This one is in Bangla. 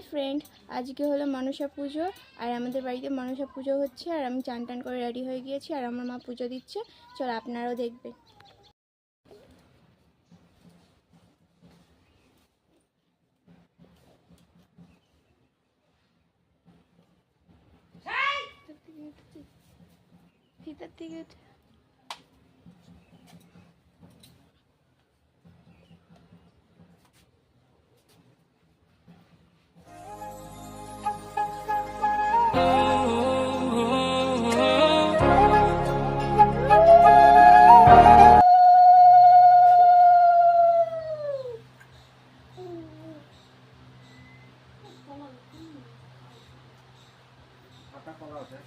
ফ্রেন্ড, আজকে হলো মনসা পুজো আর আমাদের বাড়িতে মনসা পুজো হচ্ছে আর আমি চান টান করে রেডি হয়ে গিয়েছি আর আমার মা পুজো দিচ্ছে। চল আপনারাও দেখবেন। ভিতর থেকে আপনার কলা আছে।